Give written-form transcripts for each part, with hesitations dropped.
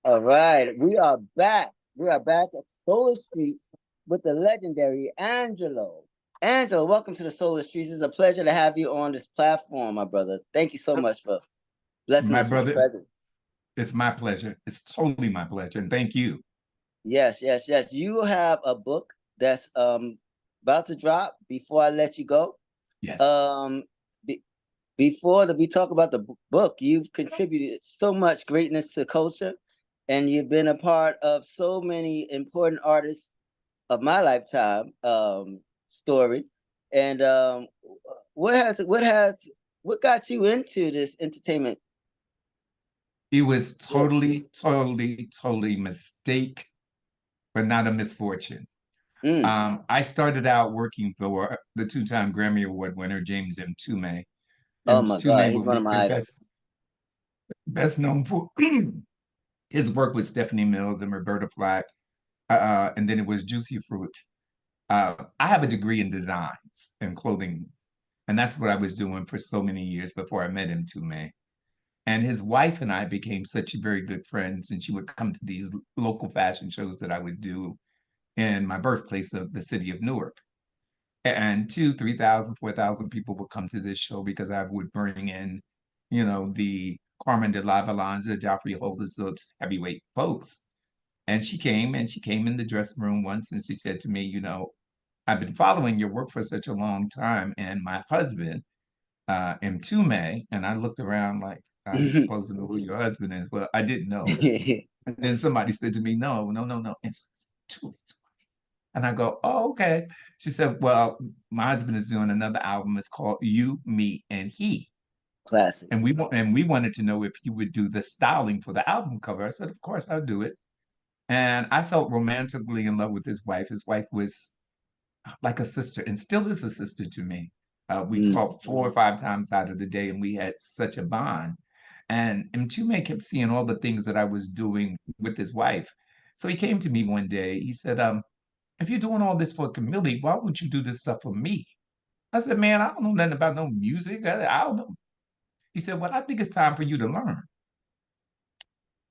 All right, we are back. We are back at Solar Streets with the legendary Angelo. Angelo, welcome to the Solar Streets. It's a pleasure to have you on this platform, my brother. Thank you so much for blessing My us with your brother, presence. it's my pleasure. It's totally my pleasure. And thank you. Yes, yes, yes. You have a book that's about to drop before I let you go. Yes. Um be, we talk about the book, you've contributed so much greatness to culture, and you've been a part of so many important artists of my lifetime story. And what got you into this entertainment? It was Yeah. totally mistake, but not a misfortune. Mm. I started out working for the two-time Grammy Award winner, James Mtume. Oh And my God, Mtume he's would one of be my idols. best known for his work with Stephanie Mills and Roberta Flack. And then it was Juicy Fruit. I have a degree in designs and clothing, and that's what I was doing for so many years before I met Mtume. And his wife and I became such very good friends, and she would come to these local fashion shows that I would do in my birthplace of the city of Newark. And 3,000, 4,000 people would come to this show because I would bring in, the Carmen de la Valance, the Joffrey Holders, those heavyweight folks. And she came in the dressing room once and she said to me, I've been following your work for such a long time. And my husband, Mtume, and I looked around like, I'm supposed to know who your husband is. Well, I didn't know. And then somebody said to me, no. And I go, oh, okay. She said, well, my husband is doing another album. It's called You, Me, and He. Classic. And we wanted to know if you would do the styling for the album cover. I said, of course I'll do it. And I felt romantically in love with his wife. His wife was like a sister and still is a sister to me. We Mm. talked 4 or 5 times out of the day and we had such a bond. And Mtume kept seeing all the things that I was doing with his wife. So he came to me one day. He said, if you're doing all this for Camille, why wouldn't you do this stuff for me? I said, man, I don't know nothing about no music. I don't know. He said, well, I think it's time for you to learn.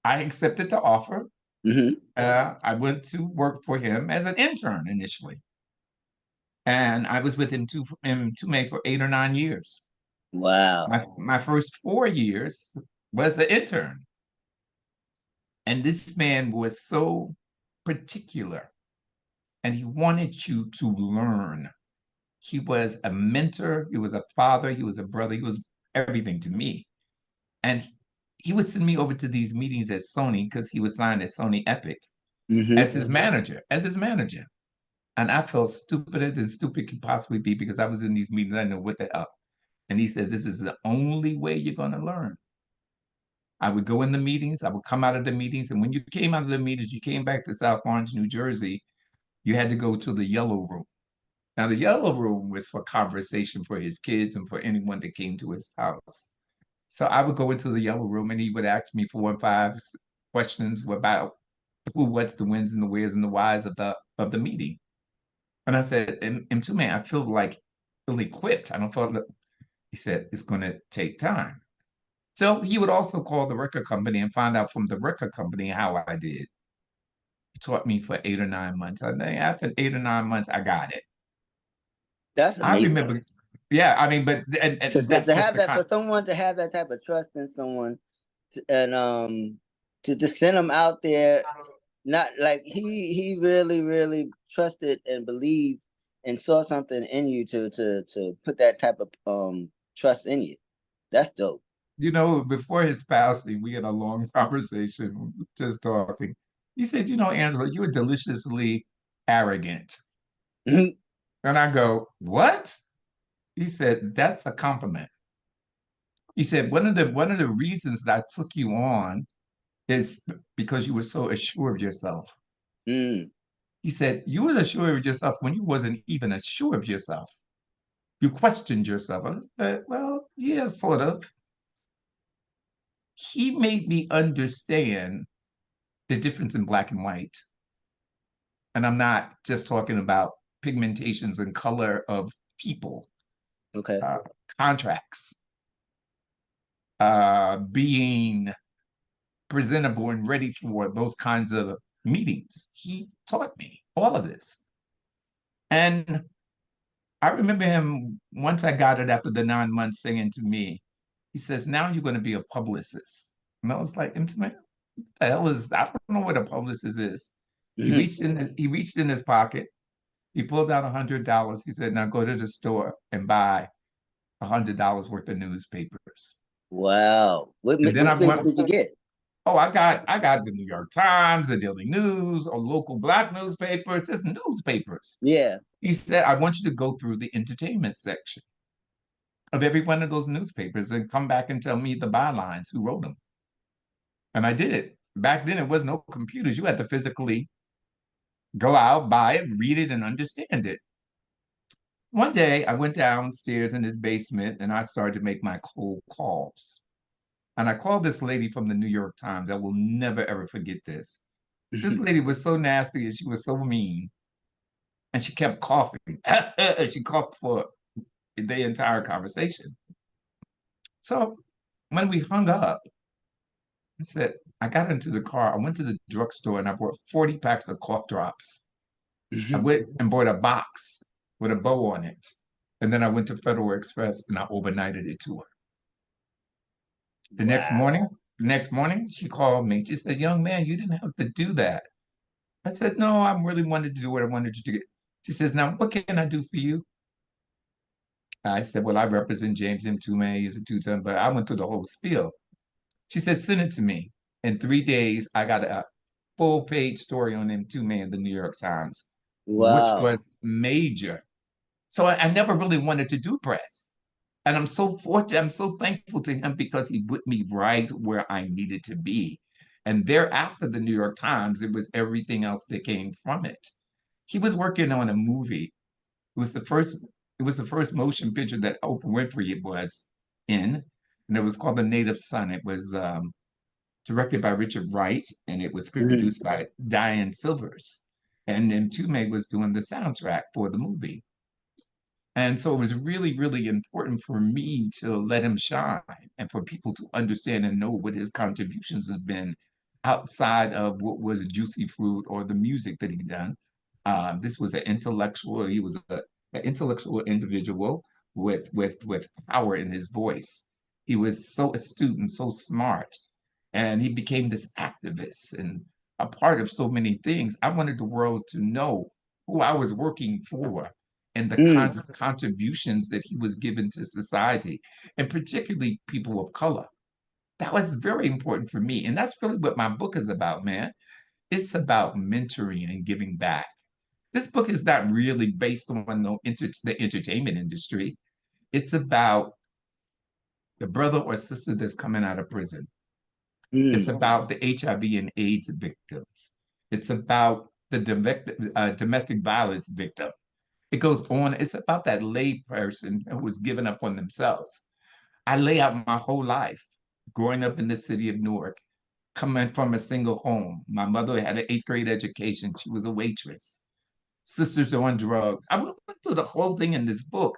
I accepted the offer. Hmm. I went to work for him as an intern initially. And I was with him Tume for 8 or 9 years. Wow. My first 4 years was an intern. And this man was so particular and he wanted you to learn. He was a mentor, he was a father, he was a brother, he was everything to me. And he would send me over to these meetings at Sony because he was signed at Sony Epic Hmm. as his manager. And I felt stupider than stupid could possibly be because I was in these meetings, I didn't know what the hell. And he says, this is the only way you're going to learn. I would go in the meetings, I would come out of the meetings. And when you came out of the meetings, you came back to South Orange, New Jersey, you had to go to the yellow room. Now, the yellow room was for conversation for his kids and for anyone that came to his house. So I would go into the yellow room and he would ask me 4 and 5 questions about who, what's, the wins and the wheres and the whys of the meeting. And I said, and to me, I feel like ill-equipped. I don't feel like, he said, it's going to take time. So he would also call the record company and find out from the record company how I did. He taught me for 8 or 9 months. I think after 8 or 9 months, I got it. That's I amazing. remember, yeah, I mean, but and that's To just have the that, kind. for someone to have that type of trust in someone, and to just send them out there, not like he really trusted and believed and saw something in you to put that type of trust in you. That's dope. Before his passing, we had a long conversation, just talking. He said, Angela, you're deliciously arrogant. And I go, what? He said, that's a compliment. He said, one of the reasons that I took you on is because you were so assured of yourself. Mm. He said, you was assured of yourself when you wasn't even assured of yourself. You questioned yourself. I said, well, yeah, sort of. He made me understand the difference in black and white. And I'm not just talking about pigmentations and color of people, Okay. uh, contracts, being presentable and ready for those kinds of meetings. He taught me all of this. And I remember him, once I got it after the 9 months, saying to me, he says, now you're going to be a publicist. And I was like, Mtume, what the hell is, I don't know what a publicist is. He reached in his pocket. He pulled out $100. He said, now go to the store and buy $100 worth of newspapers. Wow. What And then I newspaper went, did you get? oh, I got the New York Times, the Daily News, or local Black newspapers, just newspapers. Yeah. He said, I want you to go through the entertainment section of every one of those newspapers and come back and tell me the bylines, who wrote them. And I did. Back then, it was no computers. You had to physically go out, buy it, read it, and understand it. One day, I went downstairs in his basement and I started to make my cold calls. And I called this lady from the New York Times. I will never, ever forget this. This lady was so nasty and she was so mean. And she kept coughing. She coughed for the entire conversation. So when we hung up, I said, I got into the car. I went to the drugstore and I bought 40 packs of cough drops. I went and bought a box with a bow on it. And then I went to Federal Express and I overnighted it to her. The next morning, she called me. She said, young man, you didn't have to do that. I said, no, I really wanted to do what I wanted to do. She says, now, what can I do for you? I said, well, I represent James Mtume. He's a two-time, but I went through the whole spiel. She said, send it to me. In 3 days, I got a full-page story on Mtume in the New York Times, which was major. So I never really wanted to do press. And I'm so fortunate, I'm so thankful to him because he put me right where I needed to be. And thereafter the New York Times, it was everything else that came from it. He was working on a movie. It was the first motion picture that Oprah Winfrey was in, and it was called The Native Son. It was directed by Richard Wright, and it was produced by Dionne Silvers. And then Mtume was doing the soundtrack for the movie. And so it was really, really important for me to let him shine and for people to understand and know what his contributions have been outside of what was Juicy Fruit or the music that he'd done. This was an intellectual, he was an intellectual individual with power in his voice. He was so astute and so smart. And he became this activist and a part of so many things. I wanted the world to know who I was working for and the kinds of contributions that he was given to society, and particularly people of color. That was very important for me. And that's really what my book is about, man. It's about mentoring and giving back. This book is not really based on the entertainment industry. It's about the brother or sister that's coming out of prison. It's about the HIV and AIDS victims. It's about the domestic violence victim. It goes on. It's about that lay person who was giving up on themselves. I lay out my whole life growing up in the city of Newark, coming from a single home. My mother had an 8th grade education. She was a waitress. Sisters on drugs. I went through the whole thing in this book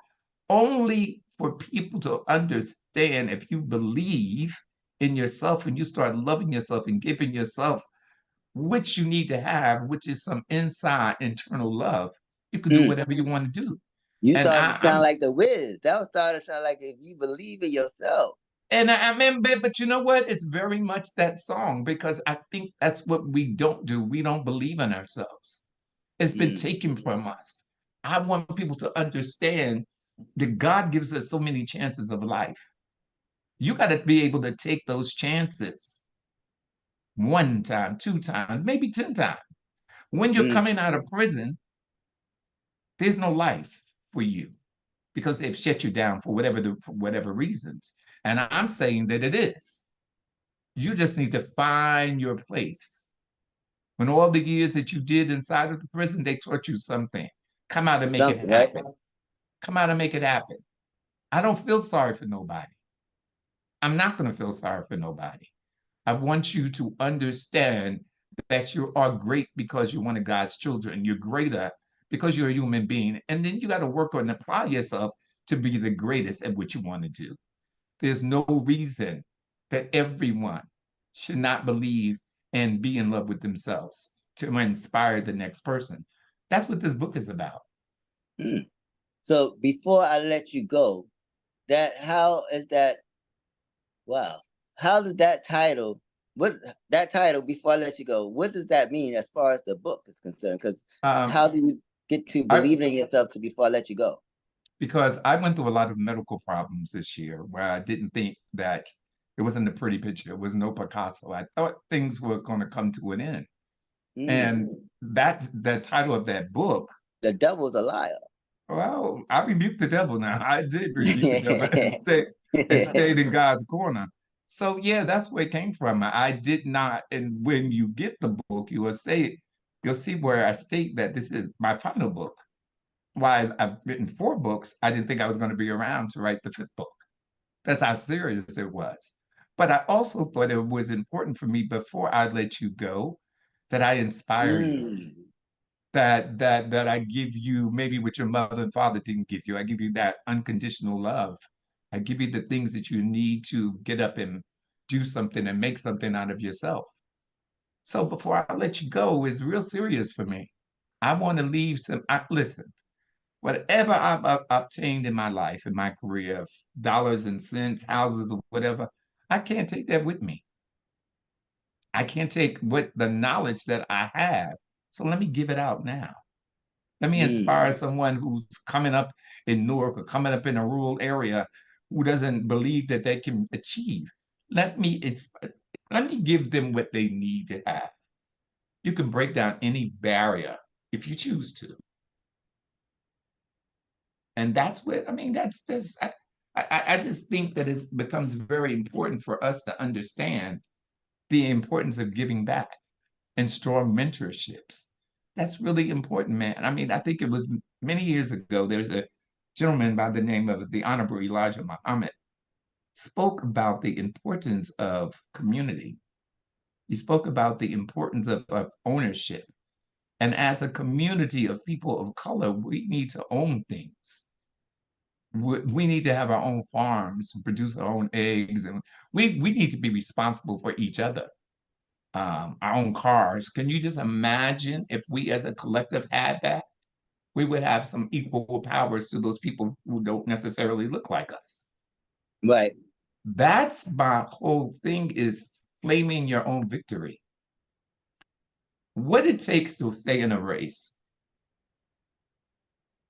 only for people to understand, if you believe in yourself and you start loving yourself and giving yourself what you need to have, which is some inside internal love, you can do whatever you want to do. You started to sound like the Wiz. That was started to sound like if you believe in yourself. And I mean, but you know what? It's very much that song, because I think that's what we don't do. We don't believe in ourselves. It's been taken from us. I want people to understand that God gives us so many chances of life. You got to be able to take those chances 1 time, 2 times, maybe 10 times. When you're coming out of prison, there's no life for you because they've shut you down for whatever reasons. And I'm saying that it is. You just need to find your place. When all the years that you did inside of the prison, they taught you something. Come out and make it happen. Come out and make it happen. I don't feel sorry for nobody. I'm not going to feel sorry for nobody. I want you to understand that you are great because you're one of God's children. You're greater because you're a human being. And then you got to work on and apply yourself to be the greatest at what you want to do. There's no reason that everyone should not believe and be in love with themselves to inspire the next person. That's what this book is about. So before I let you go, how is that? Wow. How does that title, before I let you go, what does that mean as far as the book is concerned? Because how do you get to believe in yourself to before I let you go? Because I went through a lot of medical problems this year where I didn't think that it wasn't a pretty picture. It was no Picasso. I thought things were going to come to an end. And that title of that book, The Devil's a Liar. Well, I rebuked the devil now. I did rebuke the devil and stayed in God's corner. So yeah, that's where it came from. I did not, and when you get the book, you'll see where I state that this is my final book. Why I've written 4 books, I didn't think I was going to be around to write the 5th book. That's how serious it was. But I also thought it was important for me before I let you go that I inspire you. That I give you maybe what your mother and father didn't give you. I give you that unconditional love. I give you the things that you need to get up and do something and make something out of yourself. So before I let you go, it's real serious for me. I want to leave listen, whatever I've obtained in my life, in my career, of dollars and cents, houses or whatever, I can't take that with me. I can't take the knowledge that I have. So let me give it out now. Let me inspire someone who's coming up in Newark or coming up in a rural area who doesn't believe that they can achieve. Let me give them what they need to have. You can break down any barrier if you choose to. And that's what, that's just, I just think that it becomes very important for us to understand the importance of giving back and strong mentorships. That's really important, man. I think it was many years ago, there's a gentleman by the name of the Honorable Elijah Muhammad spoke about the importance of community. He spoke about the importance of ownership. And as a community of people of color, we need to own things. We need to have our own farms, produce our own eggs, and we need to be responsible for each other. Our own cars. Can you just imagine if we as a collective had that? We would have some equal powers to those people who don't necessarily look like us. Right. That's my whole thing, is claiming your own victory. What it takes to stay in a race.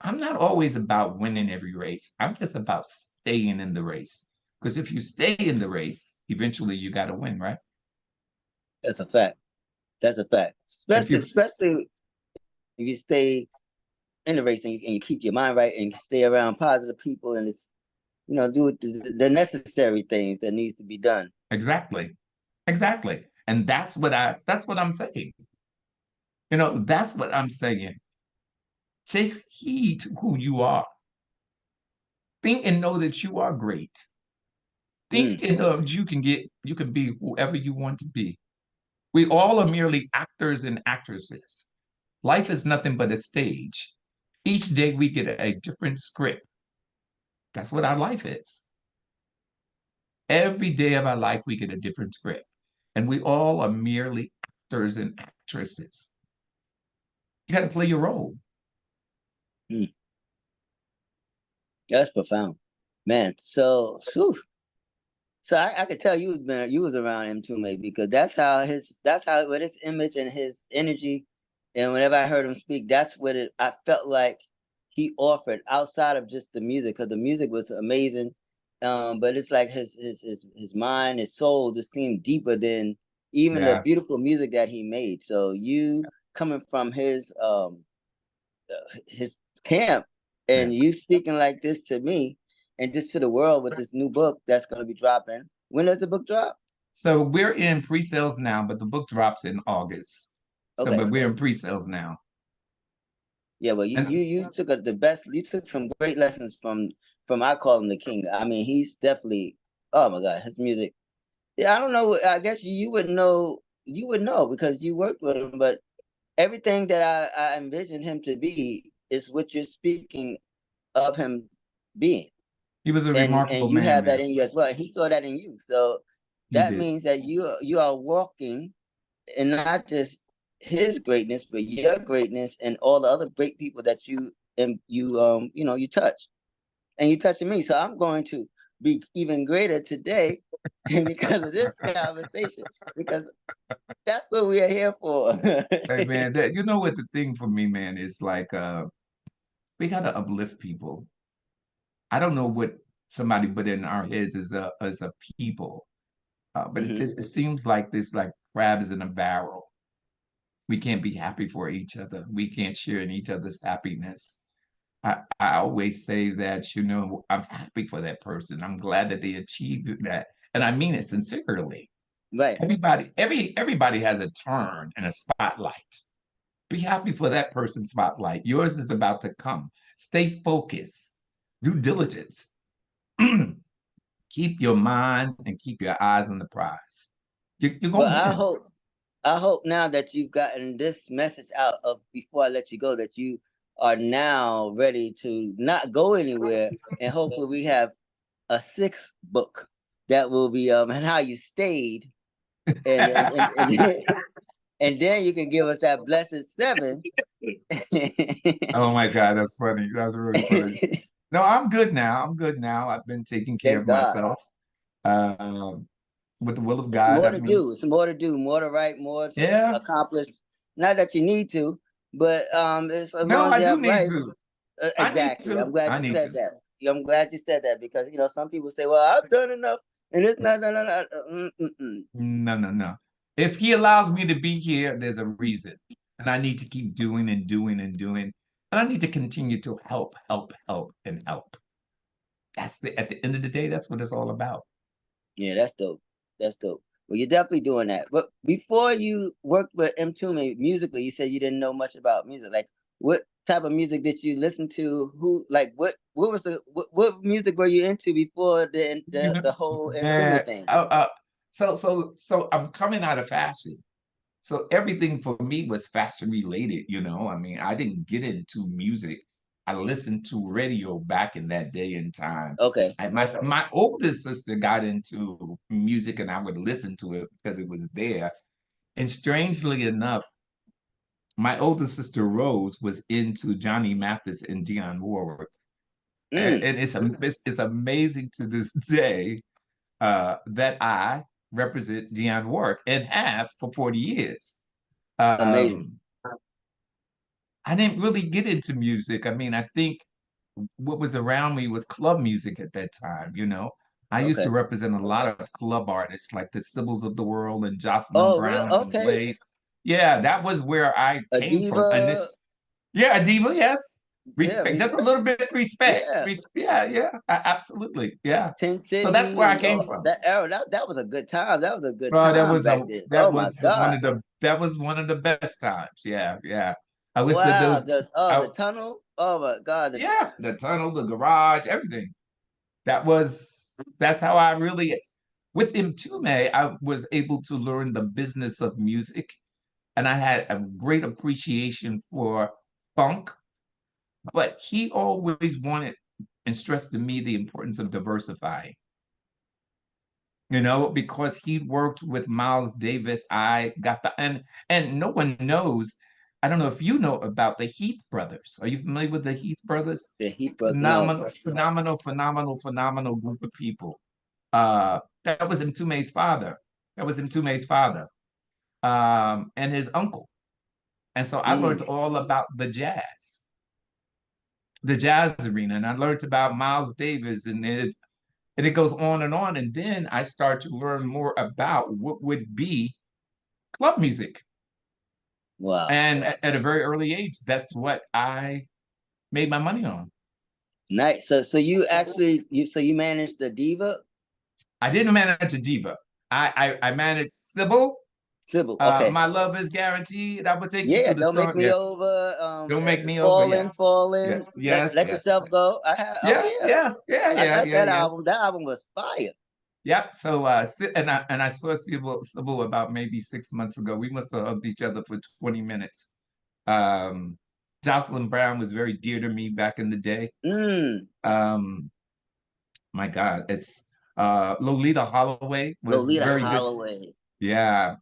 I'm not always about winning every race. I'm just about staying in the race. Because if you stay in the race, eventually you got to win, right? That's a fact. That's a fact. Especially if you stay in the race and you keep your mind right and stay around positive people and it's, do the necessary things that needs to be done. Exactly. And that's what I'm saying. That's what I'm saying. Take heed to who you are. Think and know that you are great. Think and know that you can be whoever you want to be. We all are merely actors and actresses. Life is nothing but a stage. Each day we get a different script. That's what our life is. Every day of our life, we get a different script. And we all are merely actors and actresses. You got to play your role. That's profound, man. So I could tell you was around Mtume because that's how with his image and his energy, and whenever I heard him speak, that's what I felt like he offered outside of just the music, because the music was amazing, but it's like his mind, his soul just seemed deeper than even the beautiful music that he made. So you coming from his camp and you speaking like this to me and just to the world with this new book that's going to be dropping. When does the book drop? So we're in pre-sales now, but the book drops in August. But we're in pre-sales now. Yeah, well, you took you took some great lessons from I call him the king. He's definitely, oh my God, his music. Yeah, I don't know. I guess you would know because you worked with him, but everything that I envisioned him to be is what you're speaking of him being. He was a remarkable man. And you have that in you as well. He saw that in you. So You that did. means that you are walking in not just his greatness, but your greatness and all the other great people that you touch. And you touching me. So I'm going to be even greater today because of this conversation. Because that's what we are here for. Hey man, that you know what the thing for me, man, is like we gotta uplift people. I don't know what somebody put in our heads as a people, but it seems like this like crabs in a barrel. We can't be happy for each other. We can't share in each other's happiness. I always say that, you know, I'm happy for that person. I'm glad that they achieved that. And I mean it sincerely. Right. Everybody has a turn and a spotlight. Be happy for that person's spotlight. Yours is about to come. Stay focused. Due diligence. Keep your mind and keep your eyes on the prize. You're Well, gonna win. I hope now that you've gotten this message out of before I let you go, that you are now ready to not go anywhere, and hopefully we have a sixth book that will be and how you stayed, and and then you can give us that blessed seven. Oh my God, that's funny. That's really funny. No, I'm good now. I'm good now. I've been taking care Thank of God. myself. Um, with the will of It's God, more I to mean, do. It's more to do, more to write, more to yeah. accomplish. Not that you need to, but it's as No, long as I you do have need life. to. I need Exactly. I'm to. glad I you need said to. that. I'm glad you said that because some people say, "Well, I've done enough," and it's not. No, no, no. No, no, no. If he allows me to be here, there's a reason. And I need to keep doing and doing and doing. And I need to continue to help, help, help, and help. At the end of the day, that's what it's all about. Yeah, that's dope. That's dope. Well, you're definitely doing that. But before you worked with Mtume musically, you said you didn't know much about music. Like, what type of music did you listen to? Who, like, what was what music were you into before You know, the whole Mtume that thing? so I'm coming out of fashion. So everything for me was fashion related, you know. I mean, I didn't get into music. I listened to radio back in that day and time. Okay. My oldest sister got into music and I would listen to it because it was there. And strangely enough, my older sister Rose was into Johnny Mathis and Dionne Warwick. Mm, And it's amazing to this day that I represent Dionne Warwick and have for 40 years. amazing. Um, I didn't really get into music. I mean, I think what was around me was club music at that time, you know. I used to Okay. represent a lot of club artists like the Sybils of the world and Jocelyn Oh, really? Brown and Okay. Blaze. Yeah, that was where I A came from. And diva. this, yeah, Diva, yes. Yeah, Respect, just a respect. little bit of respect. Yeah. Yeah, yeah, absolutely. Yeah. Tin So that's City where I and came from. that era. That was a good time. That was a good time back then. Oh my God. That was one of the best times. Yeah, yeah. I wish that Wow. those The I, tunnel. Oh my God. yeah, the tunnel, the garage, everything. That's how I really with Mtume, I was able to learn the business of music and I had a great appreciation for funk, but he always wanted and stressed to me the importance of diversifying. You know, because he worked with Miles Davis, I got the and no one knows. I don't know if you know about the Heath brothers. Are you familiar with the Heath brothers? The Heat Brothers. No. Phenomenal group of people. That was Mtume's father. That was Mtume's father, and his uncle. And so I learned Mm. all about the jazz arena, and I learned about Miles Davis, and it goes on and on. And then I start to learn more about what would be club music. Wow. And at a very early age, that's what I made my money on. Nice. So you actually you managed the diva I didn't manage a diva. I managed Sybil. Sybil. Okay. My love is guaranteed. I would take you Yeah. through the Don't make song. me Yeah. over. Don't make me over. Falling, Yes. falling. Yes. Yes. Let Yes. yourself go. I had. Oh Yeah. yeah. Yeah. Yeah. I Yeah. like Yeah. that Yeah. album. That album was fire. Yep. So and I saw Sybil about maybe 6 months ago. We must have hugged each other for 20 minutes. Um, Jocelyn Brown was very dear to me back in the day. Mm. Um, my God, Lolita Holloway was Lolita very good. Holloway. Yeah,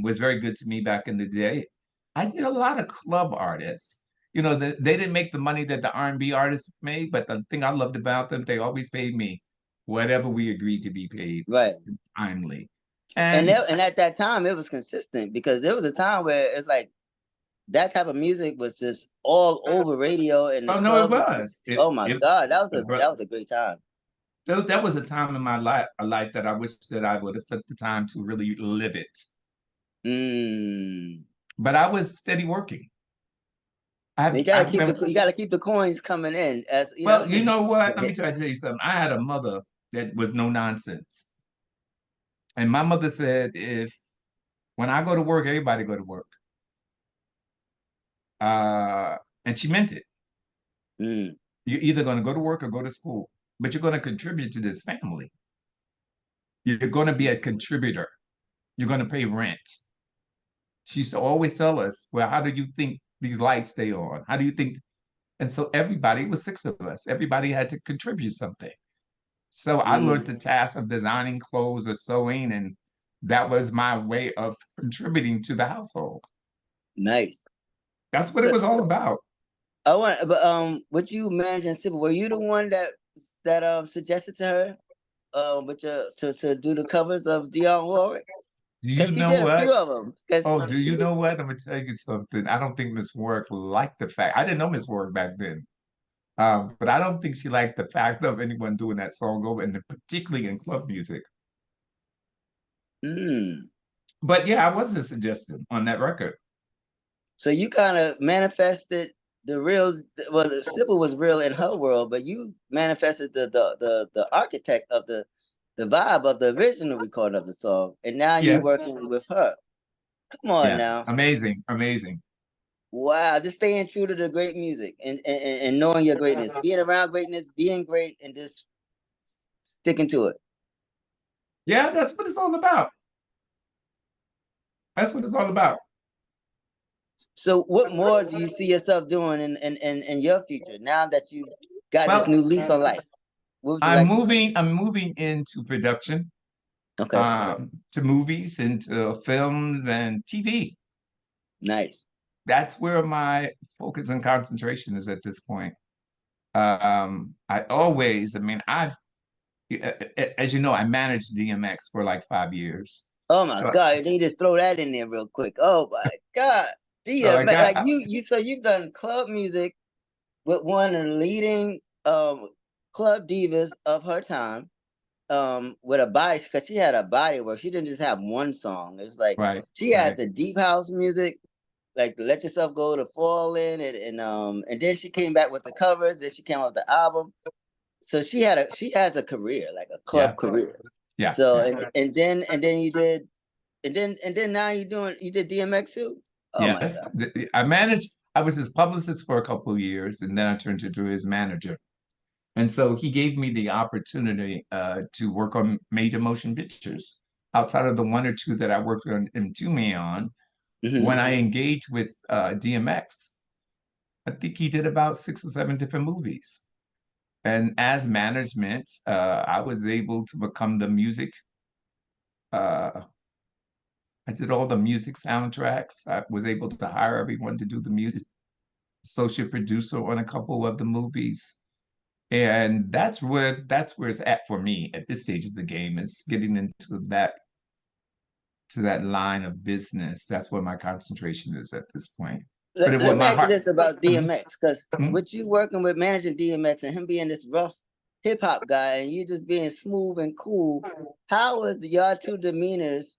was very good to me back in the day. I did a lot of club artists. You know, they didn't make the money that the R&B artists made, but the thing I loved about them, they always paid me whatever we agreed to be paid, Right. timely. And And at that time it was consistent because there was a time where it's like that type of music was just all over radio and the oh no, it clubs. was. Oh my God, But that was a great time. that was a time in my life that I wish that I would have took the time to really live it. Mm. But I was steady working. I've been You gotta keep the coins coming in as you know. well, you know what? Let me try to tell you something. I had a mother that was no nonsense. And my mother said, if when I go to work, everybody go to work. And she meant it. Mm. You're either going to go to work or go to school, but you're going to contribute to this family. You're going to be a contributor. You're going to pay rent. She used to always tell us, well, how do you think these lights stay on? How do you think? And so everybody, it was six of us, everybody had to contribute something. So I learned the Mm. task of designing clothes or sewing, and that was my way of contributing to the household. Nice. That's what it So was all about. I want, but what you managing Sybil? Were you the one that suggested to her with your to do the covers of Dionne Warwick? Do you Because she know did a what? few of them. Because Oh, do you know what? I'm gonna tell you something. I don't think Miss Warwick liked the fact. I didn't know Miss Warwick back then, but I don't think she liked the fact of anyone doing that song over, and particularly in club music. mm, But yeah, I was a suggestion on that record. so you kind of manifested the real. Well, Sybil was real in her world, but you manifested the architect of the vibe of the original recording of the song, and now you Yes. working with her. Come on Yeah. now. Amazing. Amazing. Wow, just staying true to the great music and knowing your greatness, being around greatness, being great, and just sticking to it. Yeah, that's what it's all about. That's what it's all about. So, what more do you see yourself doing in your future now that you got this Well, new lease on life? What would you like to do? I'm moving into production, Okay, to movies, into films and TV. nice. That's where my focus and concentration is at this point. I mean, as you know, I managed DMX for like 5 years. Oh my So, God, you just throw that in there real quick. Oh my God, so Dia, I man, like got, so you've done club music with one of the leading club divas of her time. With a body because she had a body where she didn't just have one song. It was like right, she had right. the deep house music, like Let Yourself Go to Fall in and then she came back with the covers, then she came out with the album. So she has a career, like a club Yeah, career. yeah, So yeah, and then you did and then now you did DMX too. Oh my yes. God. I was his publicist for a couple of years, and then I turned into his manager. And so he gave me the opportunity to work on major motion pictures outside of the one or two that I worked on Mtume on. When I engaged with DMX, I think he did about 6 or 7 different movies. And as management, I was able to become the music. Uh, I did all the music soundtracks. I was able to hire everyone to do the music, associate producer on a couple of the movies. And that's where it's at for me at this stage of the game, is getting into that line of business. That's where my concentration is at this point. But it Let was me my ask you heart. this about Mhm, DMX, because mhm. with you working with managing DMX and him being this rough hip hop guy and you just being smooth and cool, how was your two demeanors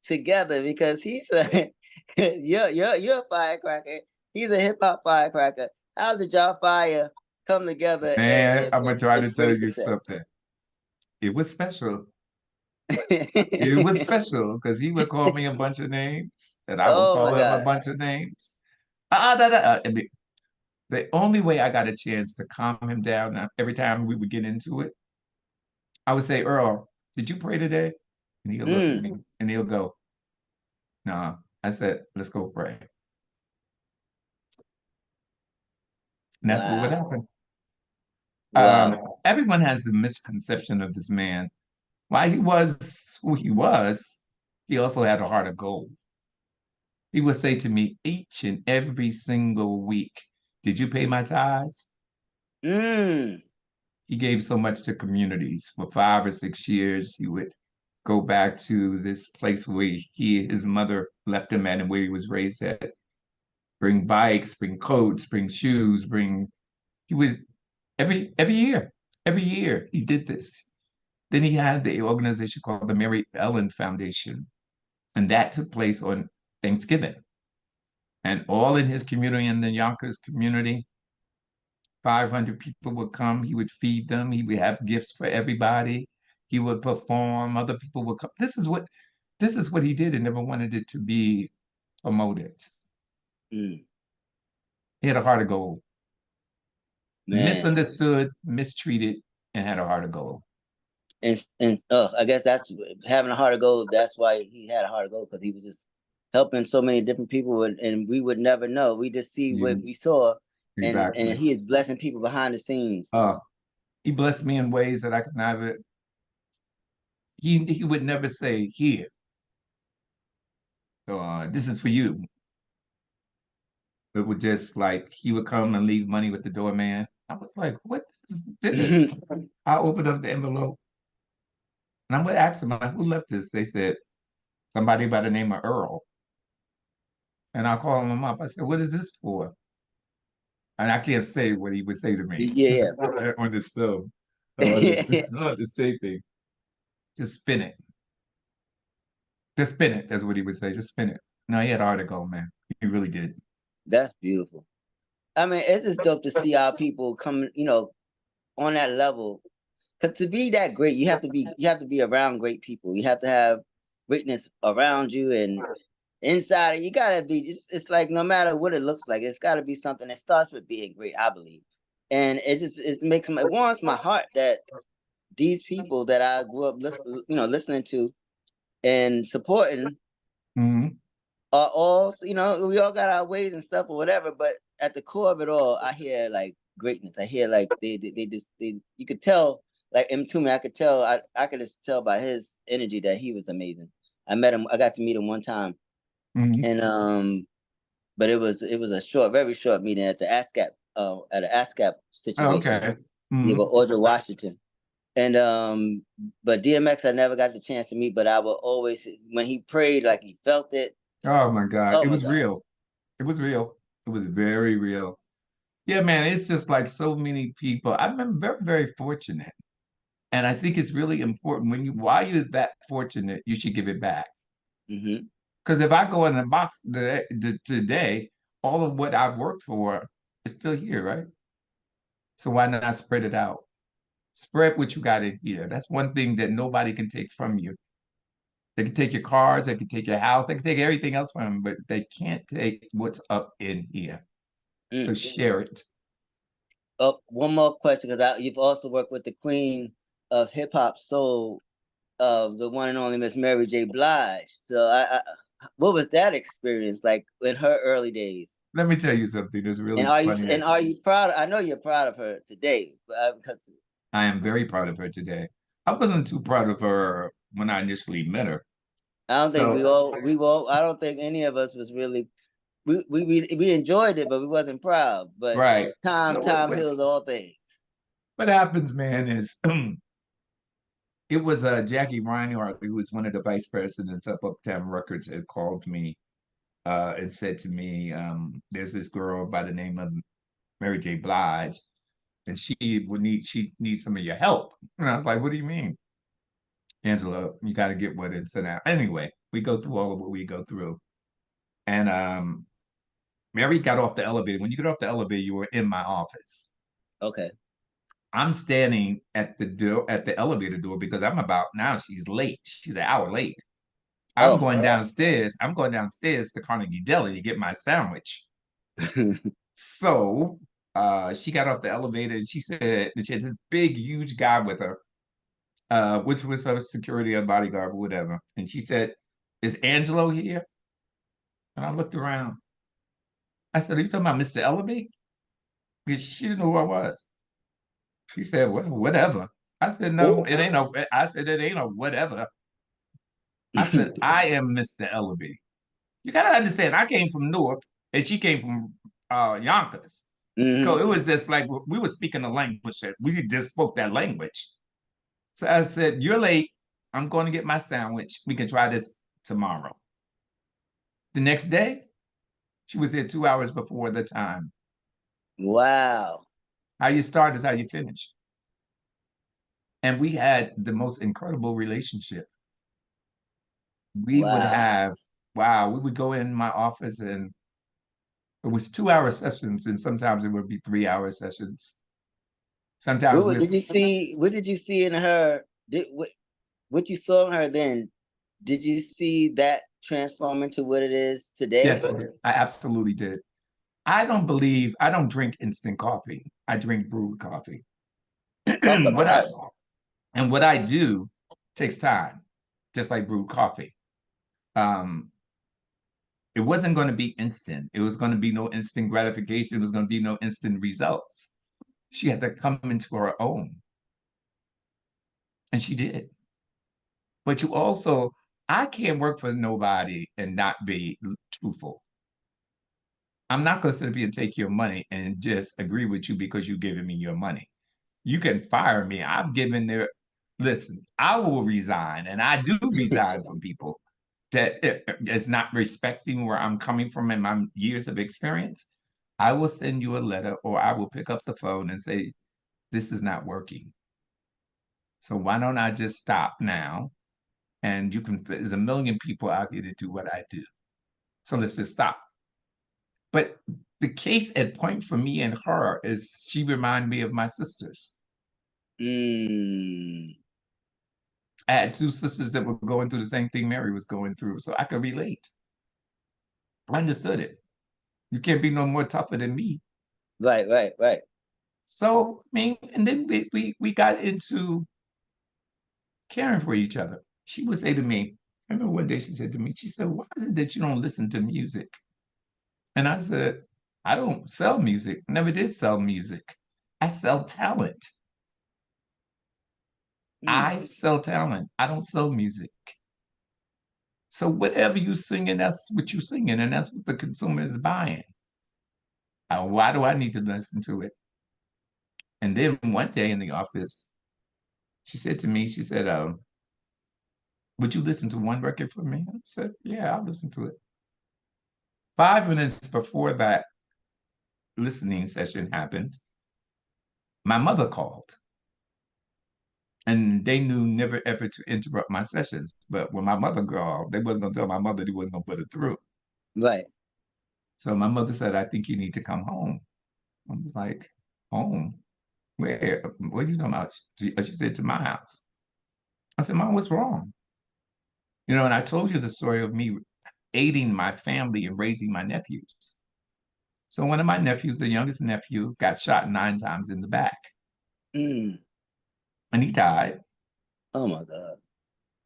together? Because he's a you're a firecracker. He's a hip hop firecracker. How did y'all fire come together Man, I'm gonna try to and tell bring you success? something. It was special. It was special because he would call me a bunch of names, and I would Oh my call him a God. bunch of names. I mean, the only way I got a chance to calm him down, every time we would get into it, I would say, Earl, did you pray today? And he'll look at Mm. me and he'll go, nah. I said, let's go pray. And that's what would Wow. happen. Everyone has the misconception of this man. While he was who he also had a heart of gold. He would say to me each and every single week, "Did you pay my tithes?" Mm. He gave so much to communities. For 5 or 6 years, he would go back to this place where his mother left him at and where he was raised at. Bring bikes, bring coats, bring shoes, he was every year he did this. Then he had the organization called the Mary Ellen Foundation, and that took place on Thanksgiving. And all in his community, in the Yonkers community, 500 people would come. He would feed them. He would have gifts for everybody. He would perform. Other people would come. This is what he did, and never wanted it to be promoted. Mm. He had a heart of gold. Man. Misunderstood, mistreated, and had a heart of gold. And I guess that's having a heart of gold. That's why he had a heart of gold, because he was just helping so many different people, and we would never know. We just see what we saw, Exactly. and he is blessing people behind the scenes. He blessed me in ways that I could never. He would never say, "Here, so this is for you." It would just like he would come and leave money with the doorman. I was like, "What is this?" I opened up the envelope and I would ask them, "Who left this?" They said, "Somebody by the name of Earl." And I called him up. I said, "What is this for?" And I can't say what he would say to me. Yeah. On this film. The same thing. Just spin it. Just spin it. That's what he would say. Just spin it. No, he had a heart of gold, man. He really did. That's beautiful. I mean, it's just dope to see how people come, on that level. Because to be that great, you have to be around great people. You have to have greatness around you and inside. You gotta be. It's like no matter what it looks like, it's got to be something that starts with being great. I believe, and it warms my heart that these people that I grew up listening to and supporting are all, we all got our ways and stuff or whatever, but at the core of it all, I hear like greatness. I hear like you could tell, like Mtume, I could just tell by his energy that he was amazing. I got to meet him one time, and but it was a very short meeting at the ASCAP situation. Okay. Yeah, with Audra Washington. And but DMX I never got the chance to meet, but I will always, when he prayed, like he felt it. Oh my God. Oh It my was God. real. It was real. It was very real. Yeah, man, it's just like so many people. I've been very, very fortunate. And I think it's really important while you're that fortunate, you should give it back. Because if I go in the box today, all of what I've worked for is still here, right? So why not spread it out? Spread what you got in here. That's one thing that nobody can take from you. They can take your cars, they can take your house, they can take everything else from you, but they can't take what's up in here. So share it. Oh, one more question, because you've also worked with the queen of hip hop soul, the one and only Miss Mary J. Blige. So what was that experience like in her early days? Let me tell you something that's really funny. And are you proud? I know you're proud of her today, because I am very proud of her today. I wasn't too proud of her when I initially met her. I don't think I don't think any of us was really. We enjoyed it, but we wasn't proud. But right. Time heals all things. What happens, man, is it was Jackie Reinhardt, who was one of the vice presidents of Uptown Records, had called me and said to me, there's this girl by the name of Mary J. Blige, and she needs some of your help. And I was like, what do you mean? Angela, you got to get with it. So now, anyway, we go through all of what we go through. And Mary got off the elevator. When you get off the elevator, you were in my office. Okay. I'm standing at the elevator door because she's late. She's an hour late. I'm going downstairs. I'm going downstairs to Carnegie Deli to get my sandwich. So she got off the elevator and she said she had this big, huge guy with her, which was her security or bodyguard or whatever. And she said, "Is Angelo here?" And I looked around. I said, "Are you talking about Mr. Ellerbee?" Because she didn't know who I was. She said, well, whatever. I said, no, it ain't no, I said, it ain't no whatever. I said, I am Mr. Ellerbee. You gotta understand, I came from Newark and she came from Yonkers. So Mm-hmm. it was just like we were speaking a language that we just spoke that language. So I said, you're late. I'm going to get my sandwich. We can try this tomorrow. The next day, she was there 2 hours before the time. Wow. How you start is how you finish. And we had the most incredible relationship. We would Wow. have, wow, we would go in my office and it was 2 hour sessions, and sometimes it would be 3 hour sessions. Sometimes What did you see? What did you see in her? What you saw in her then? Did you see that transform into what it is today? yes, I did. I absolutely did. I don't drink instant coffee. I drink brewed coffee. Talk what about I it. and what I do takes time, just like brewed coffee. Um, it wasn't going to be instant. It was going to be no instant gratification. It was going to be no instant results. She had to come into her own, and she did. But you also, I can't work for nobody and not be truthful. I'm not going to sit up here and take your money and just agree with you because you're giving me your money. You can fire me. I've given their, listen, I will resign, and I do resign from people that is not respecting where I'm coming from in my years of experience. I will send you a letter or I will pick up the phone and say, this is not working. So why don't I just stop now? And you can, there's a million people out here to do what I do. So let's just stop. But the case at point for me and her is she reminded me of my sisters. Mm. I had two sisters that were going through the same thing Mary was going through, so I could relate. I understood it. You can't be no more tougher than me. Right, right, right. So, I mean, and then we got into caring for each other. She would say to me, I remember one day she said to me, she said, why is it that you don't listen to music? And I said, I don't sell music, never did sell music. I sell talent. I sell talent. I don't sell music. So whatever you singing, that's what you singing, and that's what the consumer is buying. Why do I need to listen to it? And then one day in the office, she said to me, she said, would you listen to one record for me? I said, yeah, I'll listen to it. 5 minutes before that listening session happened, my mother called. And they knew never ever to interrupt my sessions. But when my mother called, they wasn't gonna tell my mother they wasn't gonna put it through. Right. So my mother said, I think you need to come home. I was like, home? Where? What are you talking about? She said, to my house. I said, Mom, what's wrong? You know, and I told you the story of me aiding my family in raising my nephews. So one of my nephews, the youngest nephew, got shot 9 times in the back. Mm. And he died. Oh my God.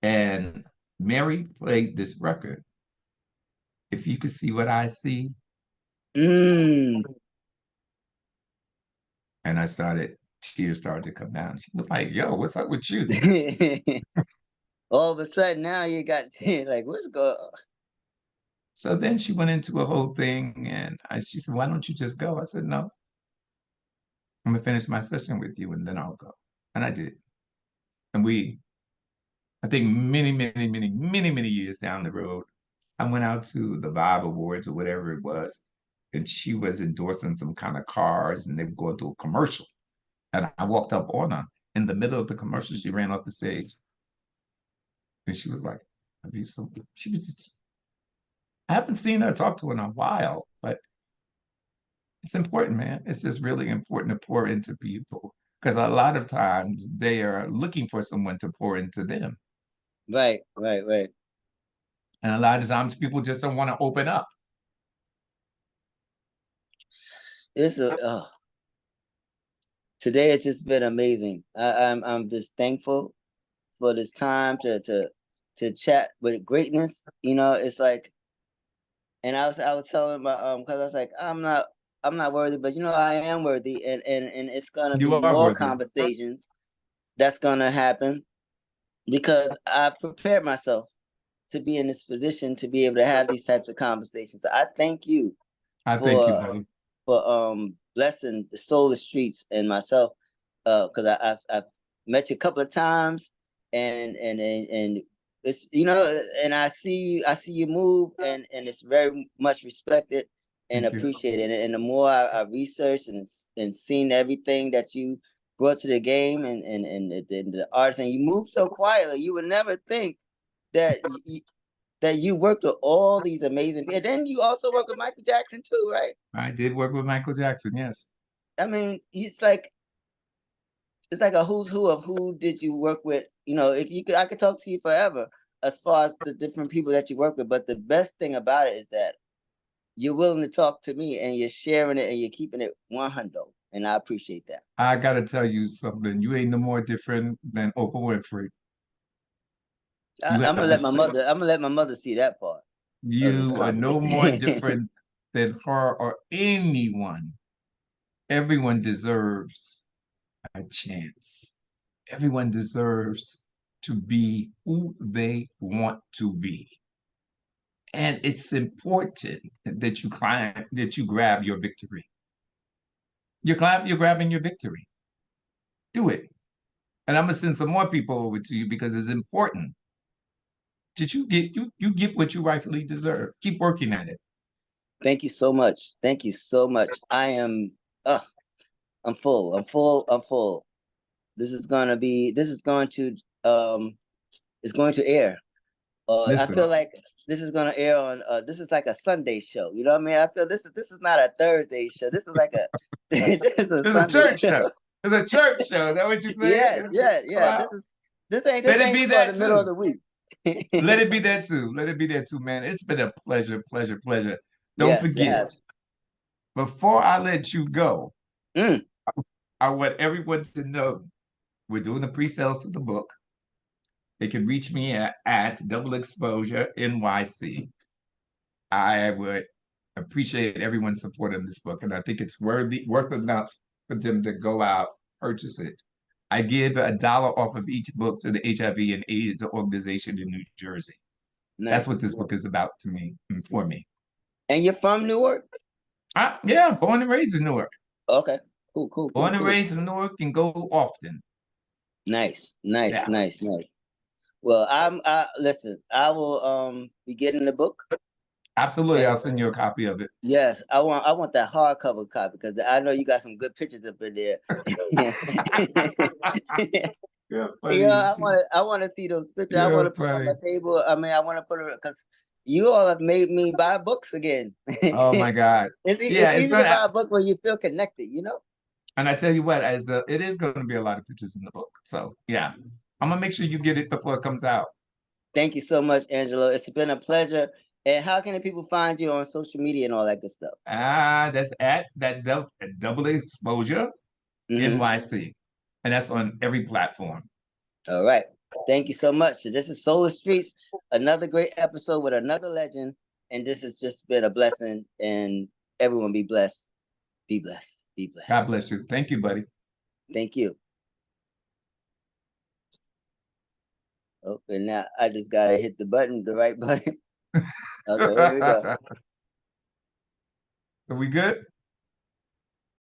And Mary played this record. If you could see what I see. Mm. And tears started to come down. She was like, yo, what's up with you? All of a sudden now you got like, what's going on? So then she went into a whole thing and she said, why don't you just go? I said, no, I'm gonna finish my session with you and then I'll go. And I did. And I think many years down the road, I went out to the Vibe Awards or whatever it was, and she was endorsing some kind of cars and they were going to a commercial. And I walked up on her in the middle of the commercial. She ran off the stage and she was like, have you so she was just, I haven't seen her talk to her in a while, but it's important, man. It's just really important to pour into people because a lot of times they are looking for someone to pour into them. Right, right, right. And a lot of times people just don't want to open up. It's today has just been amazing. I'm just thankful for this time to chat with greatness. You know, it's like, and I was telling my because I was like, I'm not I'm not worthy, but you know I am worthy, and it's gonna You be are more worthy. conversations that's gonna happen because I prepared myself to be in this position to be able to have these types of conversations. So I thank you I thank you, for buddy. blessing the soul of streets and myself, because I've met you a couple of times, and it's, you know, and I see you move, and it's very much respected and Thank you. appreciated. And the more I researched and seen everything that you brought to the game, and the arts, and you move so quietly, you would never think that that you worked with all these amazing people. And then you also work with Michael Jackson too, right? I did work with Michael Jackson, yes. I mean, it's like a who's who of who did you work with. You know, if you could, I could talk to you forever as far as the different people that you work with. But the best thing about it is that you're willing to talk to me and you're sharing it and you're keeping it 100. And I appreciate that. I gotta tell you something. You ain't no more different than Oprah Winfrey. You I'm gonna have the let my same. mother. I'm gonna let my mother see that part of this You are no more conversation. different than her or anyone. Everyone deserves a chance. Everyone deserves to be who they want to be. And it's important that you grab your victory. You're grabbing your victory. Do it. And I'm gonna send some more people over to you because it's important that you get what you rightfully deserve. Keep working at it. Thank you so much. Thank you so much. I am. I'm full. I'm full. I'm full. This is gonna be. This is going to. It's going to air. I Listen, feel like this is gonna air on. This is like a Sunday show. You know what I mean? I feel this is not a Thursday show. This is like a. This is a it's a Sunday church show. show. It's a church show. Is that what you're saying? Yeah, yeah, yeah. Wow. This Let it ain't be for that the middle of too. the week. Let it be that too. Let it be that too, man. It's been a pleasure, pleasure, pleasure. Don't Yes, it forget, has. before I let you go, Mm, I want everyone to know we're doing the pre-sales to the book. They can reach me at Double Exposure NYC. I would appreciate everyone's support in this book, and I think it's worth enough for them to go out, purchase it. I give $1 off of each book to the HIV and AIDS organization in New Jersey. That's nice. what this book is about to me and for me. And you're from Newark? Yeah, born and raised in Newark. Okay. Cool, cool, cool, Born and cool. raised in Newark and go often. Nice, nice, Yeah, nice, nice. Well, I listen, I will be getting the book. absolutely. And I'll send you a copy of it. yes, I want that hardcover copy because I know you got some good pictures up in there. You're Yeah, funny. I want to see those pictures. I want You're to put it on funny. my table. I mean, I want to put it because you all have made me buy books again. Oh my God. Yeah, It's it's easy to gonna. buy a book when you feel connected, you know? And I tell you what, it is going to be a lot of pictures in the book. So yeah, I'm gonna make sure you get it before it comes out. Thank you so much, Angelo. It's been a pleasure. And how can the people find you on social media and all that good stuff? That's at that double exposure Mm-hmm. NYC, and that's on every platform. All right. Thank you so much. So this is Solar Streets, another great episode with another legend. And this has just been a blessing. And everyone be blessed. Be blessed. Be blessed. God bless you. Thank you, buddy. Thank you. Okay, now I just gotta hit the button, the right button. Okay, here we go. Are we good?